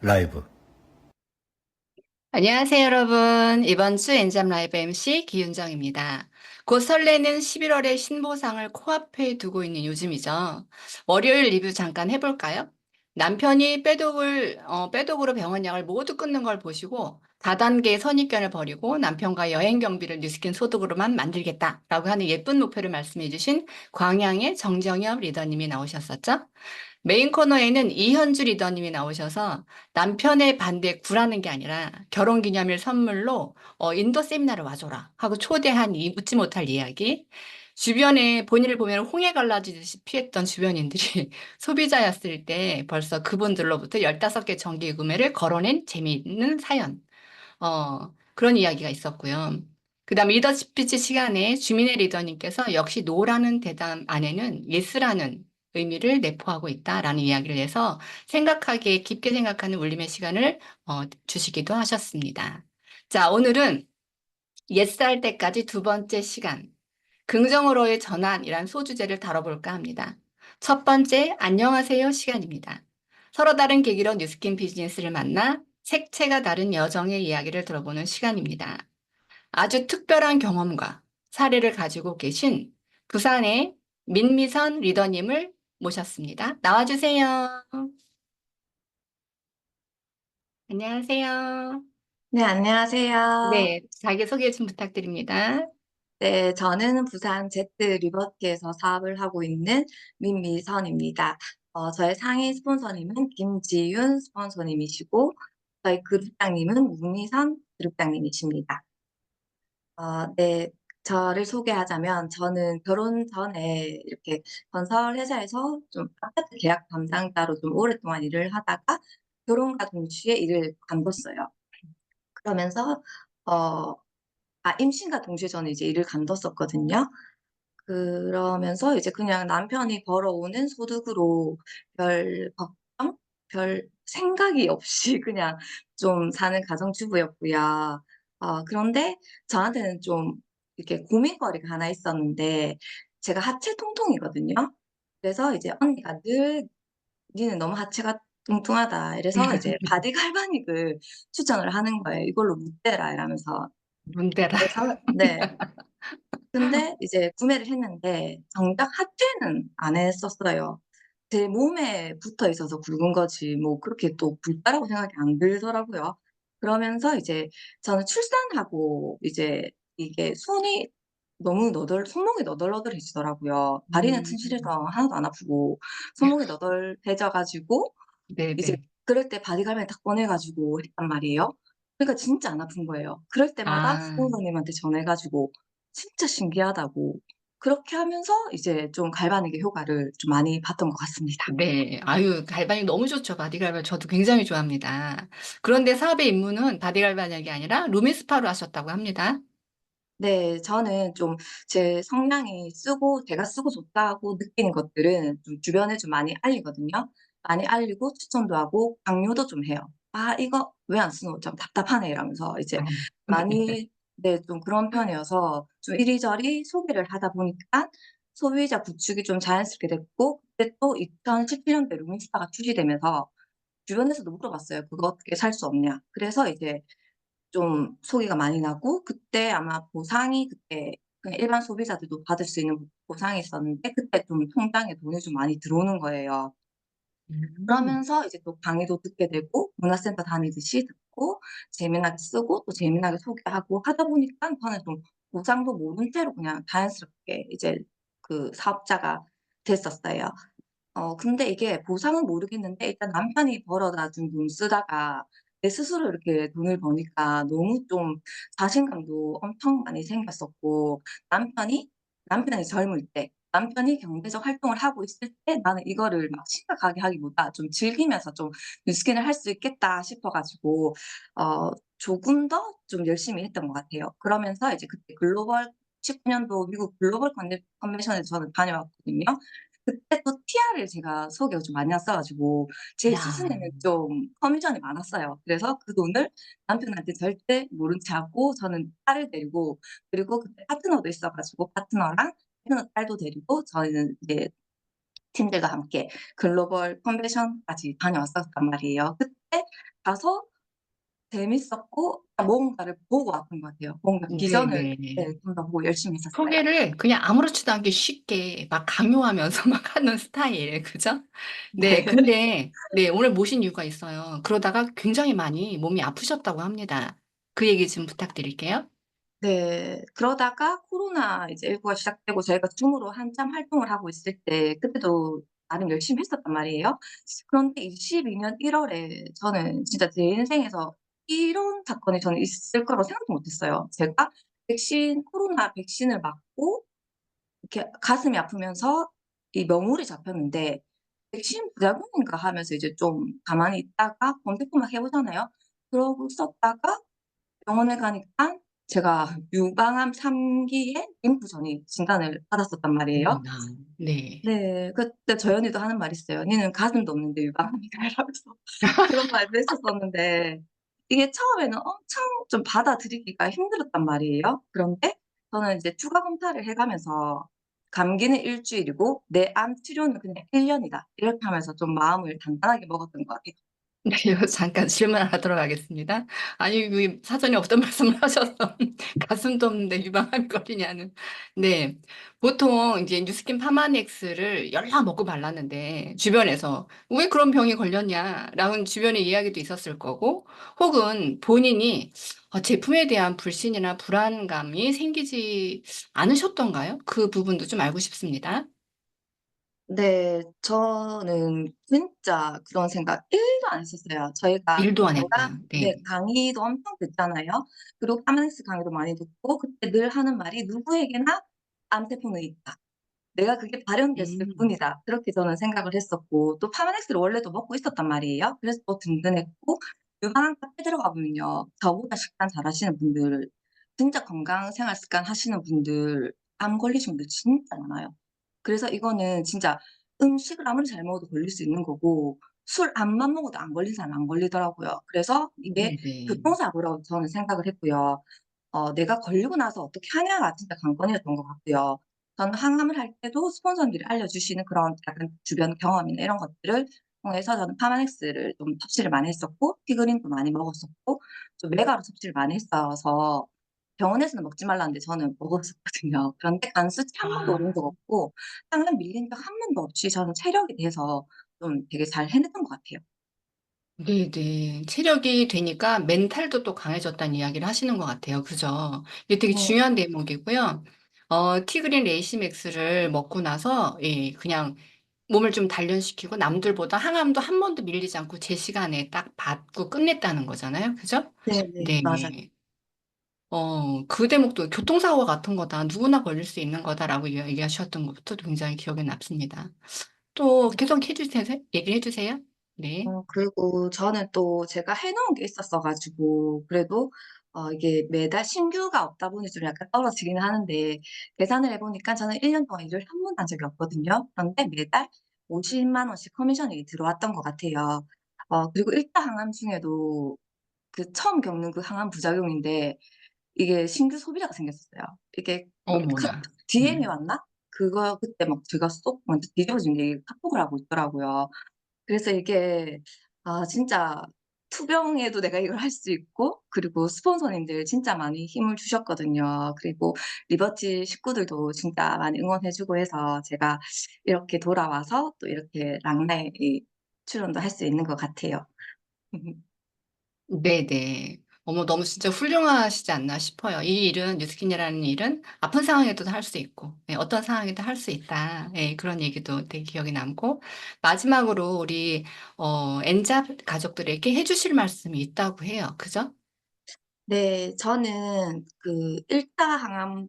라이브. 안녕하세요, 여러분. 이번 주 엔잡 라이브 MC 기윤정입니다. 곧 설레는 11월의 신보상을 코앞에 두고 있는 요즘이죠. 월요일 리뷰 잠깐 해볼까요? 남편이 빼독으로 병원 약을 모두 끊는 걸 보시고 다단계 선입견을 버리고 남편과 여행 경비를 뉴스킨 소득으로만 만들겠다라고 하는 예쁜 목표를 말씀해 주신 광양의 정정엽 리더님이 나오셨었죠? 메인 코너에는 이현주 리더님이 나오셔서 남편의 반대에 굴하는 게 아니라 결혼기념일 선물로 인도 세미나를 와줘라 하고 초대한 이 묻지 못할 이야기. 주변에 본인을 보면 홍해 갈라지듯이 피했던 주변인들이 소비자였을 때 벌써 그분들로부터 15개 정기 구매를 걸어낸 재미있는 사연. 그런 이야기가 있었고요. 그다음 리더십 피치 시간에 주민의 리더님께서 역시 노라는 대답 안에는 예스라는 의미를 내포하고 있다라는 이야기를 해서 깊게 생각하는 울림의 시간을 주시기도 하셨습니다. 자, 오늘은 예스 할 때까지 두 번째 시간, 긍정으로의 전환이란 소주제를 다뤄볼까 합니다. 첫 번째, 안녕하세요 시간입니다. 서로 다른 계기로 뉴스킨 비즈니스를 만나 색채가 다른 여정의 이야기를 들어보는 시간입니다. 아주 특별한 경험과 사례를 가지고 계신 부산의 민미선 리더님을 모셨습니다. 나와주세요. 안녕하세요. 네, 안녕하세요. 네, 자기소개 좀 부탁드립니다. 네, 저는 부산 제트 리버티에서 사업을 하고 있는 민미선입니다. 저의 상위 스폰서님은 김지윤 스폰서님이시고, 저희 그룹장님은 문희선 그룹장님이십니다. 네, 저를 소개하자면, 저는 결혼 전에 이렇게 건설 회사에서 좀 아파트 계약 담당자로 좀 오랫동안 일을 하다가 결혼과 동시에 일을 관뒀어요. 그러면서, 어, 임신과 동시에 저는 이제 일을 관뒀었거든요. 그러면서 이제 그냥 남편이 벌어오는 소득으로 별 걱정, 별 생각이 없이 그냥 좀 사는 가정주부였고요. 그런데 저한테는 좀 이렇게 고민거리가 하나 있었는데, 제가 하체 통통이거든요. 그래서 이제 언니가 늘 니는 너무 하체가 뚱뚱하다. 이래서 이제 바디 갈바닉을 추천을 하는 거예요. 이걸로 못되라 이러면서. 문대라. 그래서 네. 근데 이제 구매를 했는데 정작 하체는 안 했었어요. 제 몸에 붙어 있어서 굵은 거지 뭐 그렇게 또 굵다라고 생각이 안 들더라고요. 그러면서 이제 저는 출산하고 이제 이게 손이 너무 손목이 너덜너덜해지더라고요. 다리는 튼실해서 하나도 안 아프고 손목이 너덜해져 가지고 이제 네네. 그럴 때 바디갈면 딱 꺼내가지고 했단 말이에요. 그러니까 진짜 안 아픈 거예요. 그럴 때마다 아, 부모님한테 전해가지고 진짜 신기하다고. 그렇게 하면서 이제 좀 갈바닉의 효과를 좀 많이 봤던 것 같습니다. 네. 아유, 갈바닉 너무 좋죠. 바디갈바 저도 굉장히 좋아합니다. 그런데 사업의 입문은 바디갈바닉이 아니라 루미스파로 하셨다고 합니다. 네, 저는 좀 제 성향이 제가 쓰고 좋다고 느끼는 것들은 좀 주변에 좀 많이 알리거든요. 많이 알리고 추천도 하고 강요도 좀 해요. 아, 이거 왜 안 쓰노? 좀 답답하네. 이러면서 이제 네. 많이, 네, 좀 그런 편이어서 좀 이리저리 소비를 하다 보니까 소비자 구축이 좀 자연스럽게 됐고, 그때 또 2017년도에 루미스파가 출시되면서 주변에서도 물어봤어요. 그거 어떻게 살 수 없냐. 그래서 이제 좀 소비가 많이 나고 그때 아마 보상이 그때 그냥 일반 소비자들도 받을 수 있는 보상이 있었는데 그때 좀 통장에 돈이 좀 많이 들어오는 거예요. 음. 그러면서 이제 또 강의도 듣게 되고 문화센터 다니듯이 듣고 재미나게 쓰고 또 재미나게 소개하고 하다 보니까 저는 좀 보상도 모른 채로 그냥 자연스럽게 이제 그 사업자가 됐었어요. 근데 이게 보상은 모르겠는데 일단 남편이 벌어다 준 돈 쓰다가 내 스스로 이렇게 돈을 버니까 너무 좀 자신감도 엄청 많이 생겼었고 남편이 남편이 젊을 때 남편이 경제적 활동을 하고 있을 때 나는 이거를 막 심각하게 하기보다 좀 즐기면서 좀 뉴스킨을 할 수 있겠다 싶어 가지고 조금 더 좀 열심히 했던 것 같아요. 그러면서 이제 그때 글로벌 19년도 미국 글로벌 컨벤션에 저는 다녀왔거든요. 그때 또 티아를 제가 소개가 좀 많이 왔어 가지고 제 야, 수준에는 좀 커미션이 많았어요. 그래서 그 돈을 남편한테 절대 모른 체 하고 저는 딸을 데리고 그리고 그때 파트너도 있어 가지고 파트너랑 파트너 딸도 데리고 저희는 이제 팀들과 함께 글로벌 컨벤션까지 다녀왔었단 말이에요. 그때 가서 재밌었고 뭔가를 보고 왔던 것 같아요. 뭔가 비전을 네, 네네. 좀 더 보고 열심히 했었어요. 소개를 그냥 아무렇지도 않게 쉽게 막 강요하면서 막 하는 스타일, 그죠? 네, 네. 근데, 네, 오늘 모신 이유가 있어요. 그러다가 굉장히 많이 몸이 아프셨다고 합니다. 그 얘기 좀 부탁드릴게요. 네. 그러다가 코로나 이제 19가 시작되고 저희가 줌으로 한참 활동을 하고 있을 때 그때도 나름 열심히 했었단 말이에요. 그런데 22년 1월에 저는 진짜 제 인생에서 이런 사건이 저는 있을 거라고 생각도 못 했어요. 제가 코로나 백신을 맞고 이렇게 가슴이 아프면서 이 명물이 잡혔는데 백신 부작용인가 하면서 이제 좀 가만히 있다가 검색도 막 해보잖아요. 그러고 있었다가 병원에 가니까 제가 유방암 3기에 림프전이 진단을 받았었단 말이에요. 어머나, 네. 네, 그때 저현이도 하는 말이 있어요. 니는 가슴도 없는데 유방암이가 이러면서 그런 말도 했었었는데 이게 처음에는 엄청 좀 받아들이기가 힘들었단 말이에요. 그런데 저는 이제 추가 검사를 해가면서 감기는 일주일이고 내 암 치료는 그냥 1년이다. 이렇게 하면서 좀 마음을 단단하게 먹었던 것 같아요. 네, 이거 잠깐 질문 하나 들어가겠습니다. 아니, 그 사전에 없던 말씀을 하셔서 가슴도 없는데 유방암이 걸리냐는. 네. 보통 이제 뉴스킨 파마넥스를 열나 먹고 말랐는데 주변에서 왜 그런 병이 걸렸냐라는 주변의 이야기도 있었을 거고 혹은 본인이 제품에 대한 불신이나 불안감이 생기지 않으셨던가요? 그 부분도 좀 알고 싶습니다. 네, 저는 진짜 그런 생각 1도 안 했었어요. 저희가 일도 안 제가 했다. 네, 네. 강의도 엄청 듣잖아요. 그리고 파마닉스 강의도 많이 듣고 그때 늘 하는 말이 누구에게나 암세포는 있다. 내가 그게 발현됐을 음. 뿐이다. 그렇게 저는 생각을 했었고 또 파마넥스를 원래도 먹고 있었단 말이에요. 그래서 또 든든했고 유방암 카페 들어가 보면요. 저보다 식단 잘하시는 분들, 진짜 건강 생활 습관 하시는 분들, 암 걸리신 분들 진짜 많아요. 그래서 이거는 진짜 음식을 아무리 잘 먹어도 걸릴 수 있는 거고 술 암만 먹어도 안 걸린 사람 안 걸리더라고요. 그래서 이게 네네. 교통사고라고 저는 생각을 했고요. 내가 걸리고 나서 어떻게 하냐가 진짜 관건이었던 것 같고요. 저는 항암을 할 때도 스폰서들이 알려주시는 그런 약간 주변 경험이나 이런 것들을 통해서 저는 파마넥스를 좀 섭취를 많이 했었고 피그린도 많이 먹었었고 좀 메가로 섭취를 많이 했어서 병원에서는 먹지 말라는데 저는 먹었었거든요. 그런데 간 수치 한 번도 오른 적 아. 없고 항암 밀린 적 한 번도 없이 저는 체력이 돼서 좀 되게 잘 해냈던 것 같아요. 네네. 체력이 되니까 멘탈도 또 강해졌다는 이야기를 하시는 것 같아요. 그죠? 이게 되게 네, 중요한 대목이고요. 티그린 레이시맥스를 먹고 나서, 예, 그냥 몸을 좀 단련시키고 남들보다 항암도 한 번도 밀리지 않고 제 시간에 딱 받고 끝냈다는 거잖아요. 그죠? 네네, 맞아요. 네. 그 대목도 교통사고 같은 거다. 누구나 걸릴 수 있는 거다라고 얘기하셨던 것도 굉장히 기억에 남습니다. 또 계속 해주세요. 얘기를 해주세요. 네. 그리고 저는 또 제가 해놓은 게 있었어가지고, 그래도, 이게 매달 신규가 없다 보니 좀 약간 떨어지긴 하는데, 계산을 해보니까 저는 1년 동안 일을 한 번도 한 적이 없거든요. 그런데 매달 50만 원씩 커미션이 들어왔던 것 같아요. 그리고 일타 항암 중에도 그 처음 겪는 그 항암 부작용인데, 이게 신규 소비자가 생겼어요. 이게 어머나. DM이 음. 왔나? 그거 그때 막 제가 쏙 먼저 뒤집어진 게 카톡을 하고 있더라고요. 그래서 이게 진짜 투병에도 내가 이걸 할 수 있고 그리고 스폰서님들 진짜 많이 힘을 주셨거든요. 그리고 리버티 식구들도 진짜 많이 응원해 주고 해서 제가 이렇게 돌아와서 또 이렇게 랑라에 이 출연도 할 수 있는 것 같아요. 네네. 어머, 너무 진짜 훌륭하시지 않나 싶어요. 이 일은, 뉴스킨이라는 일은 아픈 상황에도 할 수 있고, 네, 어떤 상황에도 할 수 있다. 네, 그런 얘기도 되게 기억에 남고, 마지막으로 우리, 엔잡 가족들에게 해주실 말씀이 있다고 해요. 그죠? 네, 저는 그 일타 항암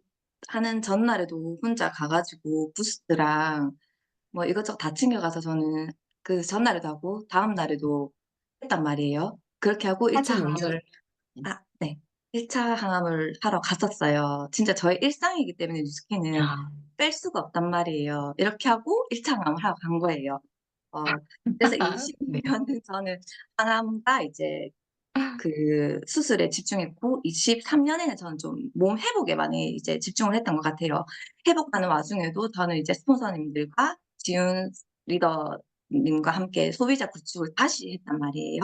하는 전날에도 혼자 가가지고 부스트랑 뭐 이것저것 다 챙겨가서 저는 그 전날에도 하고 다음 날에도 했단 말이에요. 그렇게 하고 1차 사진 올려. 항암을 네. 1차 항암을 하러 갔었어요. 진짜 저의 일상이기 때문에 뉴스킨은 야. 뺄 수가 없단 말이에요. 이렇게 하고 1차 항암을 하러 간 거예요. 어, 그래서 네. 22년은 저는 항암과 이제 그 수술에 집중했고 23년에는 저는 좀 몸 회복에 많이 이제 집중을 했던 것 같아요. 회복하는 와중에도 저는 이제 스폰서님들과 지훈 리더님과 함께 소비자 구축을 다시 했단 말이에요.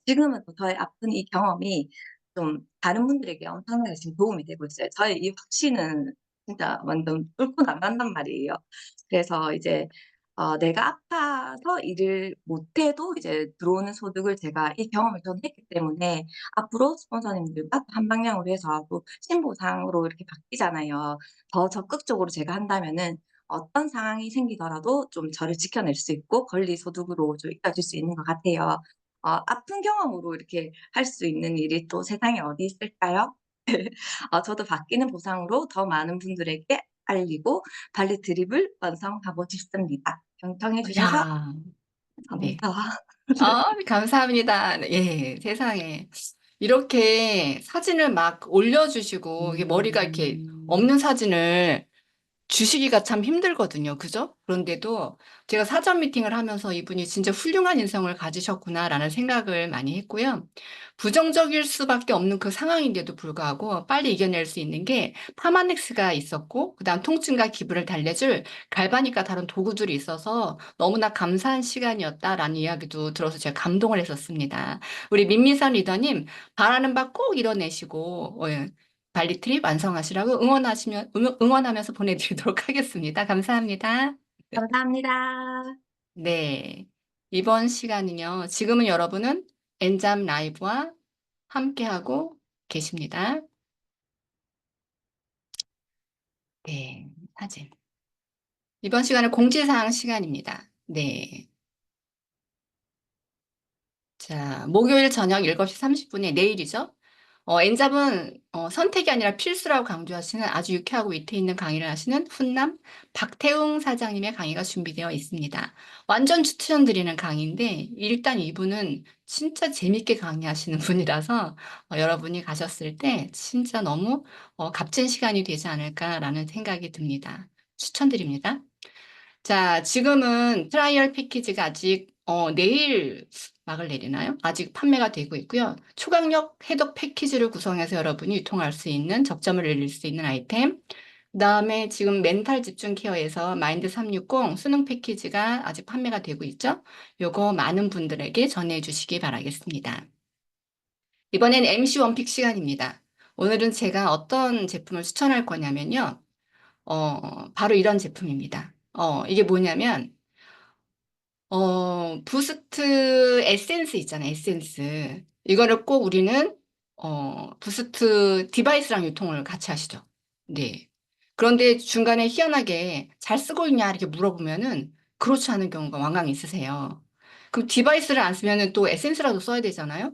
지금은 또 저의 아픈 이 경험이 좀 다른 분들에게 엄청나게 지금 도움이 되고 있어요. 저의 이 확신은 진짜 완전 뚫고 나간단 말이에요. 그래서 이제 내가 아파서 일을 못해도 이제 들어오는 소득을 제가 이 경험을 전 했기 때문에 앞으로 스폰서님들과 또 한 방향으로 해서 또 신보상으로 이렇게 바뀌잖아요. 더 적극적으로 제가 한다면은 어떤 상황이 생기더라도 좀 저를 지켜낼 수 있고 권리 소득으로 좀 이끌어줄 수 있는 것 같아요. 아픈 경험으로 이렇게 할 수 있는 일이 또 세상에 어디 있을까요? 저도 바뀌는 보상으로 더 많은 분들에게 알리고 발리 드립을 완성하고 싶습니다. 경청해 주셔서 야, 네. 감사합니다. 감사합니다. 예, 세상에. 이렇게 사진을 막 올려주시고, 이게 머리가 이렇게 없는 사진을 주시기가 참 힘들거든요. 그죠? 그런데도 제가 사전 미팅을 하면서 이분이 진짜 훌륭한 인성을 가지셨구나라는 생각을 많이 했고요. 부정적일 수밖에 없는 그 상황인데도 불구하고 빨리 이겨낼 수 있는 게 파마넥스가 있었고, 그다음 통증과 기분을 달래줄 갈바닉과 다른 도구들이 있어서 너무나 감사한 시간이었다라는 이야기도 들어서 제가 감동을 했었습니다. 우리 민미선 리더님, 바라는 바 꼭 이뤄내시고, 발리 트립 완성하시라고 응원하면서 보내드리도록 하겠습니다. 감사합니다. 감사합니다. 네. 이번 시간은요, 지금은 여러분은 엔잡 라이브와 함께하고 계십니다. 네, 사진. 이번 시간은 공지사항 시간입니다. 네. 자, 목요일 저녁 7시 30분에 내일이죠. 엔잡은 선택이 아니라 필수라고 강조하시는 아주 유쾌하고 위트 있는 강의를 하시는 훈남 박태웅 사장님의 강의가 준비되어 있습니다. 완전 추천드리는 강의인데 일단 이분은 진짜 재밌게 강의하시는 분이라서 여러분이 가셨을 때 진짜 너무 값진 시간이 되지 않을까라는 생각이 듭니다. 추천드립니다. 자, 지금은 트라이얼 패키지가 아직 내일 막을 내리나요? 아직 판매가 되고 있고요. 초강력 해독 패키지를 구성해서 여러분이 유통할 수 있는 적점을 늘릴 수 있는 아이템. 그다음에 지금 멘탈 집중 케어에서 마인드 360 수능 패키지가 아직 판매가 되고 있죠. 요거 많은 분들에게 전해 주시기 바라겠습니다. 이번엔 MC 원픽 시간입니다. 오늘은 제가 어떤 제품을 추천할 거냐면요. 바로 이런 제품입니다. 이게 뭐냐면 부스트 에센스 있잖아요, 에센스. 이거를 꼭 우리는, 부스트 디바이스랑 유통을 같이 하시죠. 네. 그런데 중간에 희한하게 잘 쓰고 있냐, 이렇게 물어보면은, 그렇지 않은 경우가 왕왕 있으세요. 그럼 디바이스를 안 쓰면은 또 에센스라도 써야 되잖아요?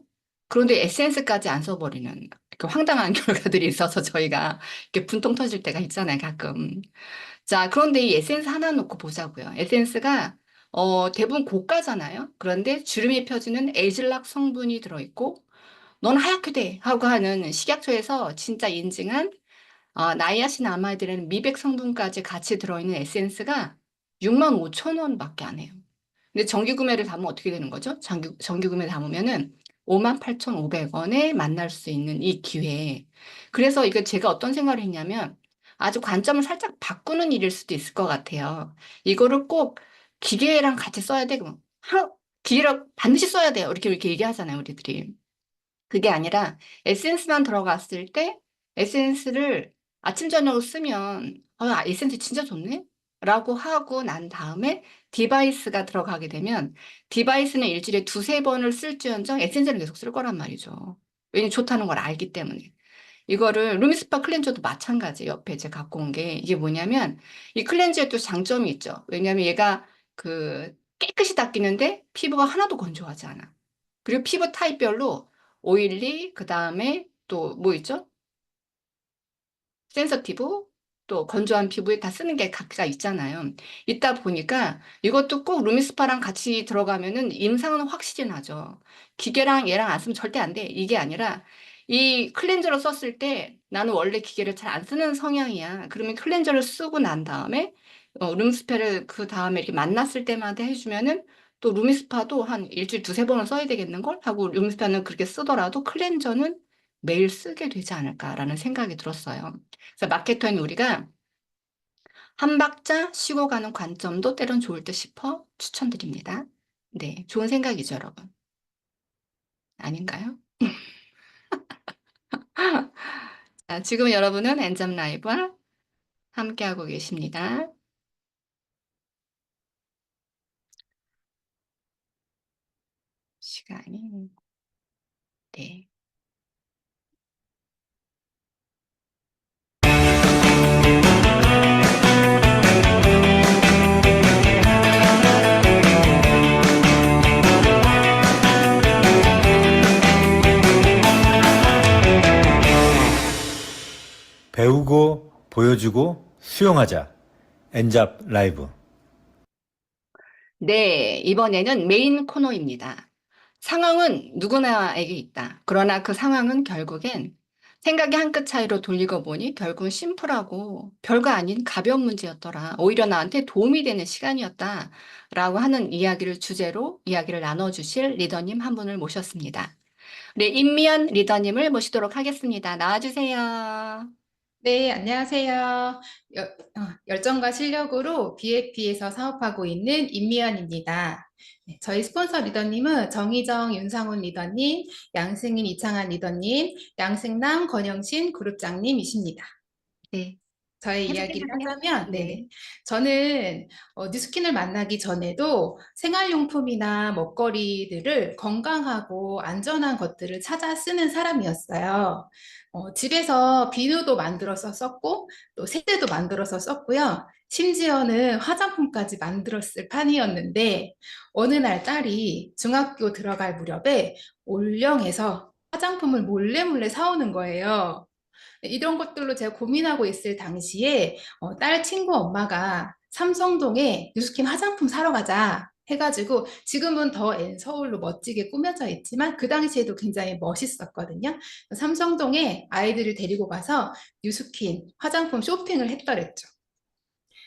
그런데 에센스까지 안 써버리는 이렇게 황당한 결과들이 있어서 저희가 이렇게 분통 터질 때가 있잖아요, 가끔. 자, 그런데 이 에센스 하나 놓고 보자고요. 에센스가 대부분 고가잖아요. 그런데 주름이 펴지는 에이즐락 성분이 들어있고 넌 하얗게 돼 하고 하는 식약처에서 진짜 인증한 나이아신 아마이드라는 미백 성분까지 같이 들어있는 에센스가 6만 5천 원밖에 안 해요. 근데 정기 구매를 담으면 어떻게 되는 거죠? 정기 구매 담으면은 58,500원에 만날 수 있는 이 기회에. 그래서 이거 제가 어떤 생각을 했냐면 아주 관점을 살짝 바꾸는 일일 수도 있을 것 같아요. 이거를 꼭 기계랑 같이 써야 돼. 그럼 기계를 반드시 써야 돼요. 이렇게 얘기하잖아요, 우리들이. 그게 아니라 에센스만 들어갔을 때 에센스를 아침 저녁으로 쓰면 에센스 진짜 좋네? 라고 하고 난 다음에 디바이스가 들어가게 되면 디바이스는 일주일에 두세 번을 쓸지언정 에센스를 계속 쓸 거란 말이죠. 왜냐면 좋다는 걸 알기 때문에. 이거를 루미스파 클렌저도 마찬가지 옆에 제가 갖고 온 게 이게 뭐냐면 이 클렌저에 또 장점이 있죠. 왜냐면 얘가 그 깨끗이 닦이는데 피부가 하나도 건조하지 않아. 그리고 피부 타입별로 오일리, 그 다음에 또 뭐 있죠? 센서티브, 또 건조한 피부에 다 쓰는 게 각각 있잖아요. 있다 보니까 이것도 꼭 루미스파랑 같이 들어가면은 임상은 확실히 나죠. 기계랑 얘랑 안 쓰면 절대 안 돼. 이게 아니라 이 클렌저로 썼을 때 나는 원래 기계를 잘 안 쓰는 성향이야. 그러면 클렌저를 쓰고 난 다음에 루미스파를 그 다음에 이렇게 만났을 때마다 해주면은 또 루미스파도 한 일주일 두세 번은 써야 되겠는걸? 하고 루미스파는 그렇게 쓰더라도 클렌저는 매일 쓰게 되지 않을까라는 생각이 들었어요. 그래서 마케터인 우리가 한 박자 쉬고 가는 관점도 때론 좋을 듯 싶어 추천드립니다. 네, 좋은 생각이죠, 여러분. 아닌가요? 자, 지금 여러분은 엔잡 라이브와 함께하고 계십니다. 시간이, 네. 배우고 보여주고 수용하자. 엔잡 라이브. 네, 이번에는 메인 코너입니다. 상황은 누구나에게 있다. 그러나 그 상황은 결국엔 생각이 한 끗 차이로 돌리고 보니 결국은 심플하고 별거 아닌 가벼운 문제였더라. 오히려 나한테 도움이 되는 시간이었다. 라고 하는 이야기를 주제로 이야기를 나눠주실 리더님 한 분을 모셨습니다. 우리 임미연 리더님을 모시도록 하겠습니다. 나와주세요. 네, 안녕하세요. 열정과 실력으로 BFP에서 사업하고 있는 임미연입니다. 네, 저희 스폰서 리더님은 정희정, 윤상훈 리더님, 양승인, 이창한 리더님, 양승남, 권영신 그룹장님이십니다. 네, 저의 계속해 이야기를 주세요. 하자면, 네. 저는 뉴스킨을 만나기 전에도 생활용품이나 먹거리들을 건강하고 안전한 것들을 찾아 쓰는 사람이었어요. 집에서 비누도 만들어서 썼고, 또 세제도 만들어서 썼고요. 심지어는 화장품까지 만들었을 판이었는데, 어느 날 딸이 중학교 들어갈 무렵에 올영에서 화장품을 몰래 몰래 사오는 거예요. 이런 것들로 제가 고민하고 있을 당시에 딸 친구 엄마가 삼성동에 뉴스킨 화장품 사러 가자 해가지고 지금은 더 N서울로 멋지게 꾸며져 있지만 그 당시에도 굉장히 멋있었거든요. 삼성동에 아이들을 데리고 가서 뉴스킨 화장품 쇼핑을 했더랬죠.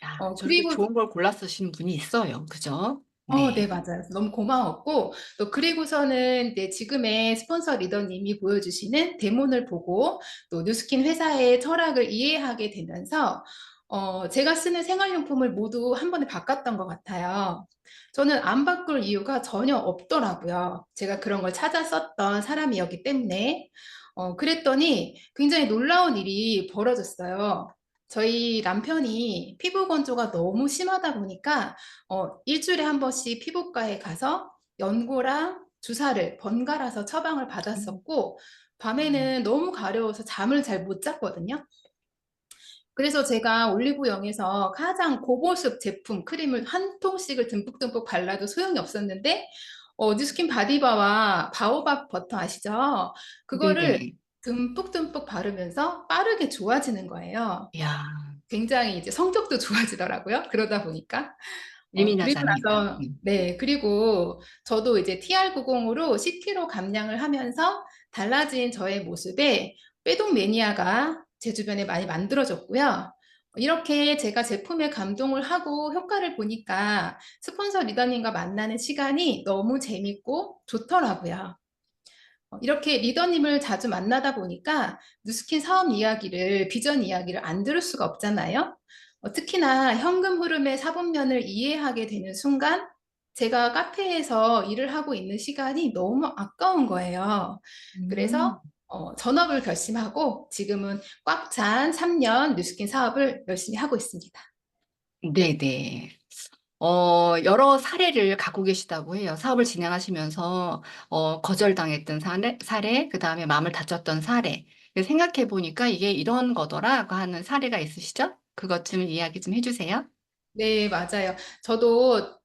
야, 저렇게 그리고 좋은 걸 골라 쓰시는 분이 있어요. 그죠? 네, 네. 맞아요. 너무 고마웠고, 또 그리고서는 이제 지금의 스폰서 리더님이 보여주시는 데모를 보고 또 뉴스킨 회사의 철학을 이해하게 되면서 제가 쓰는 생활용품을 모두 한 번에 바꿨던 것 같아요. 저는 안 바꿀 이유가 전혀 없더라고요. 제가 그런 걸 찾아 썼던 사람이었기 때문에. 그랬더니 굉장히 놀라운 일이 벌어졌어요. 저희 남편이 피부 건조가 너무 심하다 보니까 일주일에 한 번씩 피부과에 가서 연고랑 주사를 번갈아서 처방을 음, 받았었고, 음, 밤에는 너무 가려워서 잠을 잘 못 잤거든요. 그래서 제가 올리브영에서 가장 고보습 제품 크림을 한 통씩을 듬뿍듬뿍 발라도 소용이 없었는데, 뉴스킨 바디바와 바오밥 버터 아시죠? 그거를 네네. 듬뿍듬뿍 바르면서 빠르게 좋아지는 거예요. 야, 굉장히 이제 성격도 좋아지더라고요. 그러다 보니까. 그리고 예민하답니다. 나서, 네, 그리고 저도 이제 TR90으로 10kg 감량을 하면서 달라진 저의 모습에 빼동 매니아가 제 주변에 많이 만들어졌고요. 이렇게 제가 제품에 감동을 하고 효과를 보니까 스폰서 리더님과 만나는 시간이 너무 재밌고 좋더라고요. 이렇게 리더님을 자주 만나다 보니까 뉴스킨 사업 이야기를, 비전 이야기를 안 들을 수가 없잖아요. 특히나 현금 흐름의 사분면을 이해하게 되는 순간 제가 카페에서 일을 하고 있는 시간이 너무 아까운 거예요. 그래서 음. 전업을 결심하고 지금은 꽉 찬 3년 뉴스킨 사업을 열심히 하고 있습니다. 네네. 여러 사례를 갖고 계시다고 해요. 사업을 진행하시면서, 거절당했던 그 다음에 마음을 다쳤던 사례. 생각해 보니까 이게 이런 거더라고 하는 사례가 있으시죠? 그것 좀 이야기 좀 해주세요. 네, 맞아요. 저도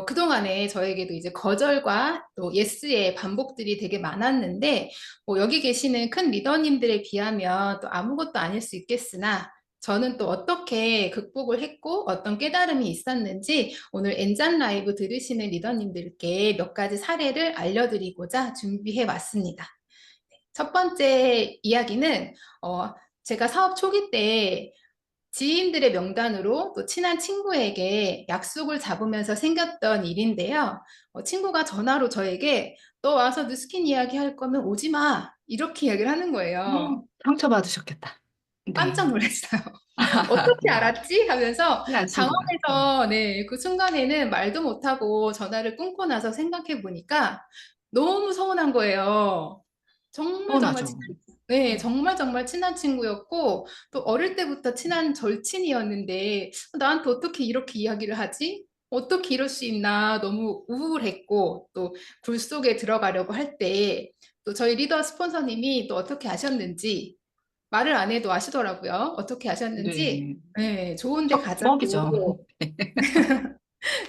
그동안에 저에게도 이제 거절과 또 예스의 반복들이 되게 많았는데, 여기 계시는 큰 리더님들에 비하면 또 아무것도 아닐 수 있겠으나, 저는 또 어떻게 극복을 했고, 어떤 깨달음이 있었는지, 오늘 엔잡 라이브 들으시는 리더님들께 몇 가지 사례를 알려드리고자 준비해 왔습니다. 첫 번째 이야기는, 제가 사업 초기 때 지인들의 명단으로 또 친한 친구에게 약속을 잡으면서 생겼던 일인데요. 친구가 전화로 저에게 너 와서 뉴스킨 이야기 할 거면 오지 마. 이렇게 이야기를 하는 거예요. 상처받으셨겠다. 깜짝 네. 놀랐어요. 어떻게 알았지? 하면서 친한 친구가. 당황해서 네, 그 순간에는 말도 못하고 전화를 끊고 나서 생각해 보니까 너무 서운한 거예요. 정말 정말 서운하죠. 네, 정말 정말 친한 친구였고, 또 어릴 때부터 친한 절친이었는데, 나한테 어떻게 이렇게 이야기를 하지? 어떻게 이럴 수 있나 너무 우울했고, 또 굴 속에 들어가려고 할 때, 또 저희 리더 스폰서님이 또 어떻게 아셨는지, 말을 안 해도 아시더라고요. 어떻게 아셨는지, 네. 네, 좋은 데 뻑이죠. 가자고,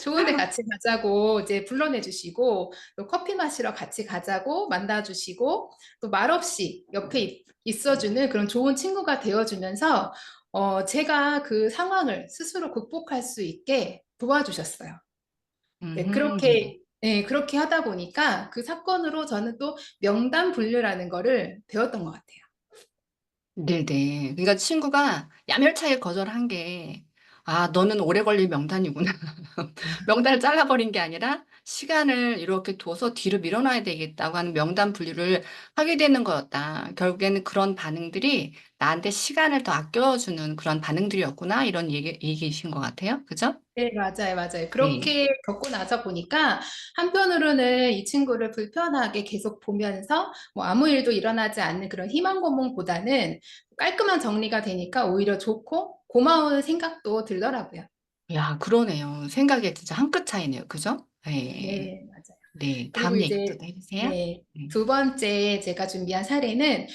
좋은 데 같이 가자고 이제 불러내 주시고, 또 커피 마시러 같이 가자고 만나 주시고, 또 말없이 옆에 있어주는 그런 좋은 친구가 되어주면서, 제가 그 상황을 스스로 극복할 수 있게 도와주셨어요. 네, 음. 그렇게 하다 보니까 그 사건으로 저는 또 명단 분류라는 거를 배웠던 것 같아요. 네네. 그러니까 친구가 야멸차게 거절한 게, 아, 너는 오래 걸릴 명단이구나. 명단을 잘라버린 게 아니라 시간을 이렇게 둬서 뒤로 밀어놔야 되겠다고 하는 명단 분류를 하게 되는 거였다. 결국에는 그런 반응들이 나한테 시간을 더 아껴주는 그런 반응들이었구나. 이런 얘기이신 것 같아요. 그죠? 네, 맞아요, 맞아요. 네. 그렇게 겪고 나서 보니까 한편으로는 이 친구를 불편하게 계속 보면서 뭐 아무 일도 일어나지 않는 그런 희망 고문보다는 깔끔한 정리가 되니까 오히려 좋고 고마운 생각도 들더라고요. 야, 그러네요. 생각에 진짜 한 끗 차이네요. 그죠? 네. 네, 맞아요. 네. 그리고 다음 얘기 또 이제 해주세요. 네, 네. 두 번째 제가 준비한 사례는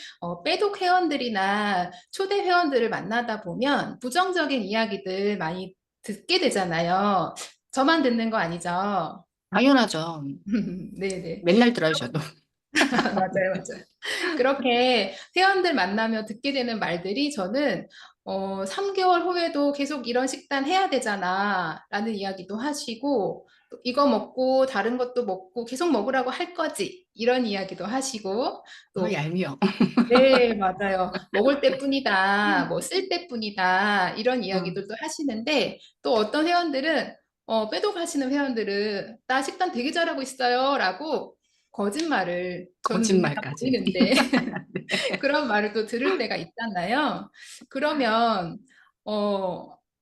빼독 회원들이나 초대 회원들을 만나다 보면 부정적인 이야기들 많이 듣게 되잖아요. 저만 듣는 거 아니죠? 당연하죠. 네네. 맨날 들어요, 저도. 맞아요, 맞아요. 그렇게 회원들 만나며 듣게 되는 말들이 저는 3개월 후에도 계속 이런 식단 해야 되잖아 라는 이야기도 하시고 또 이거 먹고 다른 것도 먹고 계속 먹으라고 할 거지 이런 이야기도 하시고 또 얄미워. 네, 맞아요. 먹을 때뿐이다, 뭐 쓸 때뿐이다, 이런 음, 이야기들도 하시는데, 또 어떤 회원들은, 빼독 하시는 회원들은, 나 식단 되게 잘하고 있어요, 라고 거짓말을, 저는 눈에 다 거짓말까지. 보이는데, 그런 말을 또 들을 때가 있잖아요. 그러면,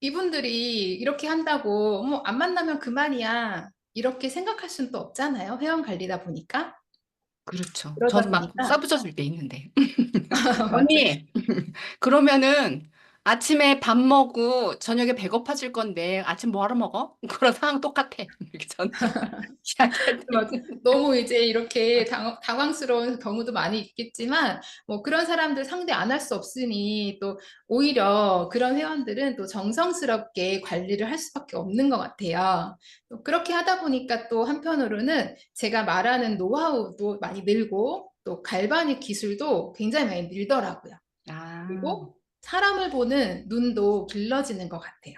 이분들이 이렇게 한다고, 뭐, 안 만나면 그만이야. 이렇게 생각할 수는 또 없잖아요. 회원 관리다 보니까. 그렇죠. 그러다 저도 막 보니까, 싸부져줄 때 있는데. 맞아요. 언니, 그러면은 아침에 밥 먹고 저녁에 배고파질 건데 아침 뭐 하러 먹어? 그런 상황 똑같아. 이렇게 저는 이야기할 때. 맞아. 너무 이제 이렇게 당황스러운 경우도 많이 있겠지만, 뭐 그런 사람들 상대 안 할 수 없으니 또 오히려 그런 회원들은 또 정성스럽게 관리를 할 수밖에 없는 것 같아요. 또 그렇게 하다 보니까 또 한편으로는 제가 말하는 노하우도 많이 늘고 또 갈바닉 기술도 굉장히 많이 늘더라고요. 아, 그리고 사람을 보는 눈도 길러지는 것 같아요.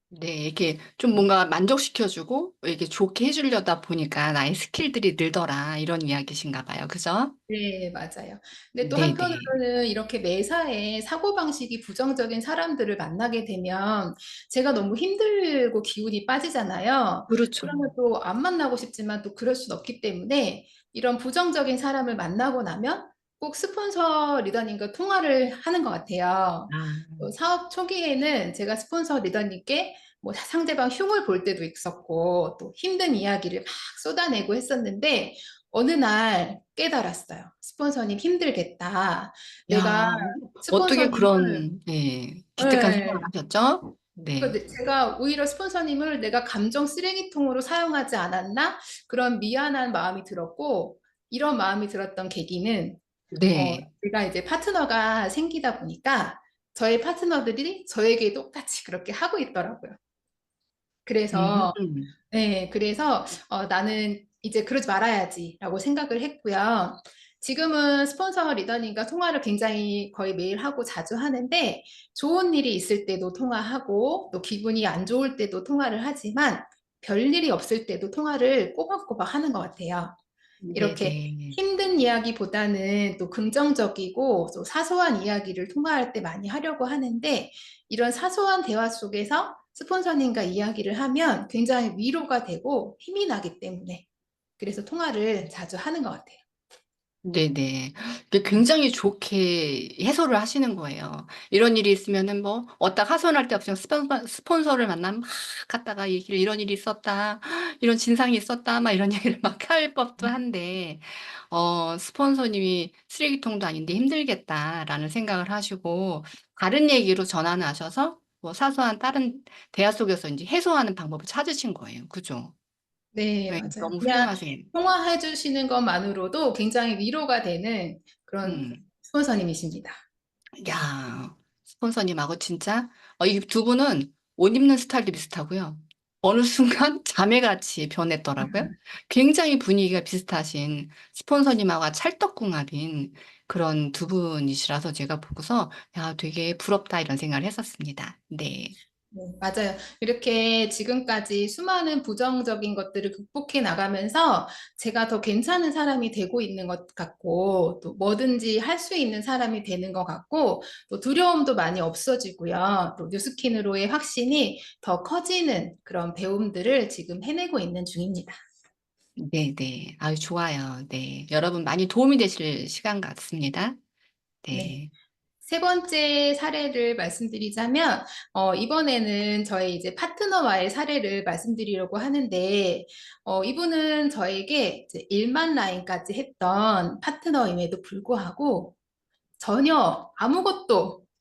네, 이렇게 좀 뭔가 만족시켜주고 이렇게 좋게 해주려다 보니까 나의 스킬들이 늘더라. 이런 이야기신가 봐요. 그죠? 네, 맞아요. 근데 또 네네. 한편으로는 이렇게 매사에 사고방식이 부정적인 사람들을 만나게 되면 제가 너무 힘들고 기운이 빠지잖아요. 그렇죠. 그러면 또 안 만나고 싶지만 또 그럴 수는 없기 때문에 이런 부정적인 사람을 만나고 나면 꼭 스폰서 리더님과 통화를 하는 것 같아요. 아, 또 사업 초기에는 제가 스폰서 리더님께 뭐 상대방 흉을 볼 때도 있었고 또 힘든 이야기를 막 쏟아내고 했었는데 어느 날 깨달았어요. 스폰서님 힘들겠다. 내가 야, 어떻게 스폰서님을, 그런, 네, 기특한 생각을 네. 하셨죠? 네. 제가 오히려 스폰서님을 내가 감정 쓰레기통으로 사용하지 않았나? 그런 미안한 마음이 들었고, 이런 마음이 들었던 계기는, 네. 제가 이제 파트너가 생기다 보니까 저의 파트너들이 저에게 똑같이 그렇게 하고 있더라고요. 그래서 음. 네, 그래서 나는 이제 그러지 말아야지라고 생각을 했고요. 지금은 스폰서 리더님과 통화를 굉장히 거의 매일 하고 자주 하는데 좋은 일이 있을 때도 통화하고 또 기분이 안 좋을 때도 통화를 하지만 별일이 없을 때도 통화를 꼬박꼬박 하는 것 같아요. 이렇게 네네. 힘든 이야기보다는 또 긍정적이고 또 사소한 이야기를 통화할 때 많이 하려고 하는데 이런 사소한 대화 속에서 스폰서님과 이야기를 하면 굉장히 위로가 되고 힘이 나기 때문에 그래서 통화를 자주 하는 것 같아요. 네네. 이게 굉장히 좋게 해소를 하시는 거예요. 이런 일이 있으면은 뭐, 어디다 하소연할 데 없이 스폰서를 만나면 막 갔다가 얘기를 이런 일이 있었다, 이런 진상이 있었다, 막 이런 얘기를 막 할 법도 한데, 스폰서님이 쓰레기통도 아닌데 힘들겠다라는 생각을 하시고, 다른 얘기로 전환을 하셔서, 뭐 사소한 다른 대화 속에서 이제 해소하는 방법을 찾으신 거예요. 그죠? 네, 네, 맞아요. 너무 그냥 훌륭하세요. 통화해 주시는 것만으로도 굉장히 위로가 되는 그런 음. 스폰서님이십니다. 야, 스폰서님하고 진짜 이 두 분은 옷 입는 스타일도 비슷하고요. 어느 순간 자매같이 변했더라고요. 굉장히 분위기가 비슷하신 스폰서님하고 찰떡궁합인 그런 두 분이시라서 제가 보고서 야, 되게 부럽다 이런 생각을 했었습니다. 네. 네, 맞아요. 이렇게 지금까지 수많은 부정적인 것들을 극복해 나가면서 제가 더 괜찮은 사람이 되고 있는 것 같고, 또 뭐든지 할 수 있는 사람이 되는 것 같고, 또 두려움도 많이 없어지고요. 또 뉴스킨으로의 확신이 더 커지는 그런 배움들을 지금 해내고 있는 중입니다. 네, 네. 아유, 좋아요. 네. 여러분 많이 도움이 되실 시간 같습니다. 네. 네. 세 번째 사례를 말씀드리자면, 이번에는 저의 이제 파트너와의 사례를 말씀드리려고 하는데, 이분은 저에게 이제 1만 라인까지 했던 파트너임에도 불구하고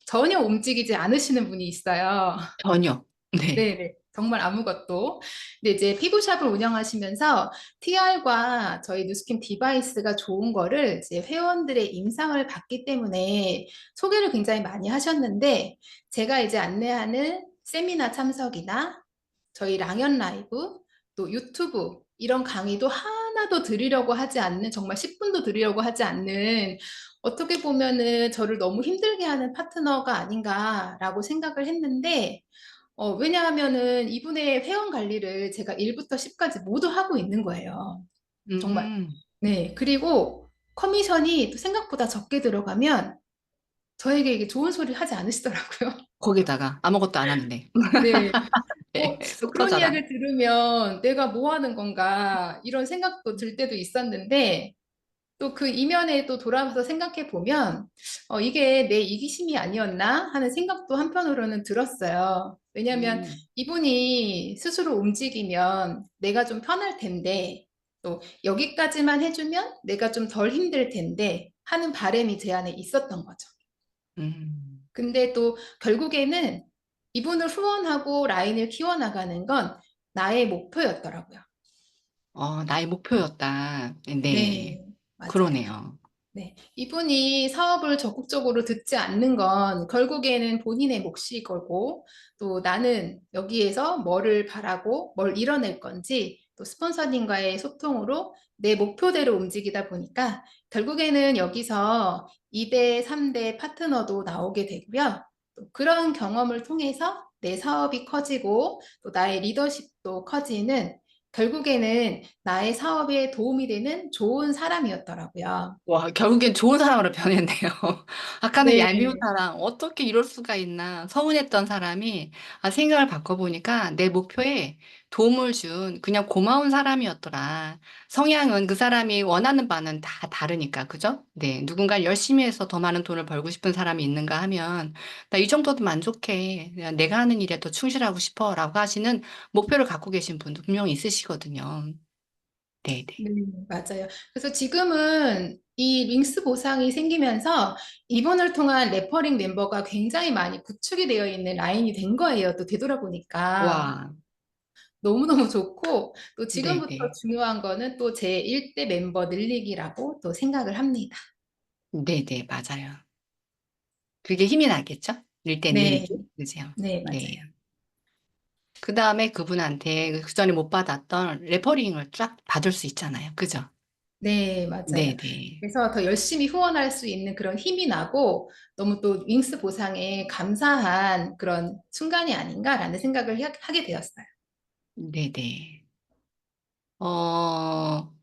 전혀 움직이지 않으시는 분이 있어요. 전혀. 네. 네네. 정말 아무것도. 근데 이제 피부샵을 운영하시면서 TR과 저희 뉴스킨 디바이스가 좋은 거를 이제 회원들의 임상을 받기 때문에 소개를 굉장히 많이 하셨는데 제가 이제 안내하는 세미나 참석이나 저희 랑연 라이브 또 유튜브 이런 강의도 하나도 들으려고 하지 않는 정말 10분도 들으려고 하지 않는 어떻게 보면은 저를 너무 힘들게 하는 파트너가 아닌가라고 생각을 했는데 왜냐하면은 이분의 회원 관리를 제가 1부터 10까지 모두 하고 있는 거예요. 정말. 음, 네. 그리고 커미션이 또 생각보다 적게 들어가면 저에게 이게 좋은 소리 하지 않으시더라고요. 거기다가 아무것도 안 하는데. 네. 네, 속 그런 터져라. 이야기를 들으면 내가 뭐 하는 건가 이런 생각도 들 때도 있었는데 또 그 이면에 또 돌아와서 생각해 보면 이게 내 이기심이 아니었나 하는 생각도 한편으로는 들었어요. 왜냐하면 음, 이분이 스스로 움직이면 내가 좀 편할 텐데 또 여기까지만 해주면 내가 좀 덜 힘들 텐데 하는 바람이 제 안에 있었던 거죠. 음. 근데 또 결국에는 이분을 후원하고 라인을 키워나가는 건 나의 목표였더라고요. 나의 목표였다. 네, 네, 맞아요. 그러네요. 네, 이분이 사업을 적극적으로 듣지 않는 건 결국에는 본인의 몫일 거고, 또 나는 여기에서 뭐를 바라고 뭘 이뤄낼 건지, 또 스폰서님과의 소통으로 내 목표대로 움직이다 보니까 결국에는 여기서 2대, 3대 파트너도 나오게 되고요. 또 그런 경험을 통해서 내 사업이 커지고 또 나의 리더십도 커지는 결국에는 나의 사업에 도움이 되는 좋은 사람이었더라고요. 와, 결국엔 좋은 사람으로 변했네요. 아까는 얄미운 네. 사람, 어떻게 이럴 수가 있나, 서운했던 사람이, 생각을 바꿔보니까 내 목표에 도움을 준 그냥 고마운 사람이었더라. 성향은 그 사람이 원하는 바는 다 다르니까, 그죠? 네, 누군가 열심히 해서 더 많은 돈을 벌고 싶은 사람이 있는가 하면, 나 이 정도도 만족해. 그냥 내가 하는 일에 더 충실하고 싶어. 라고 하시는 목표를 갖고 계신 분도 분명히 있으시거든요. 네, 네. 네, 맞아요. 그래서 지금은 이 링스 보상이 생기면서 이번을 통한 레퍼링 멤버가 굉장히 많이 구축이 되어 있는 라인이 된 거예요. 또 되돌아보니까. 와, 너무너무 좋고, 또 네, 지금부터 네. 중요한 거는 또 제 1대 멤버 늘리기라고 또 생각을 합니다. 네네, 맞아요. 그게 힘이 나겠죠? 일대 네, 늘리기. 그죠? 네, 네. 맞아요. 그 다음에 그분한테 그 전에 못 받았던 레퍼링을 쫙 받을 수 있잖아요. 그죠? 네, 맞아요. 네네. 그래서 더 열심히 후원할 수 있는 그런 힘이 나고 너무 또 윙스 보상에 감사한 그런 순간이 아닌가라는 생각을 하게 되었어요. 네네. 어,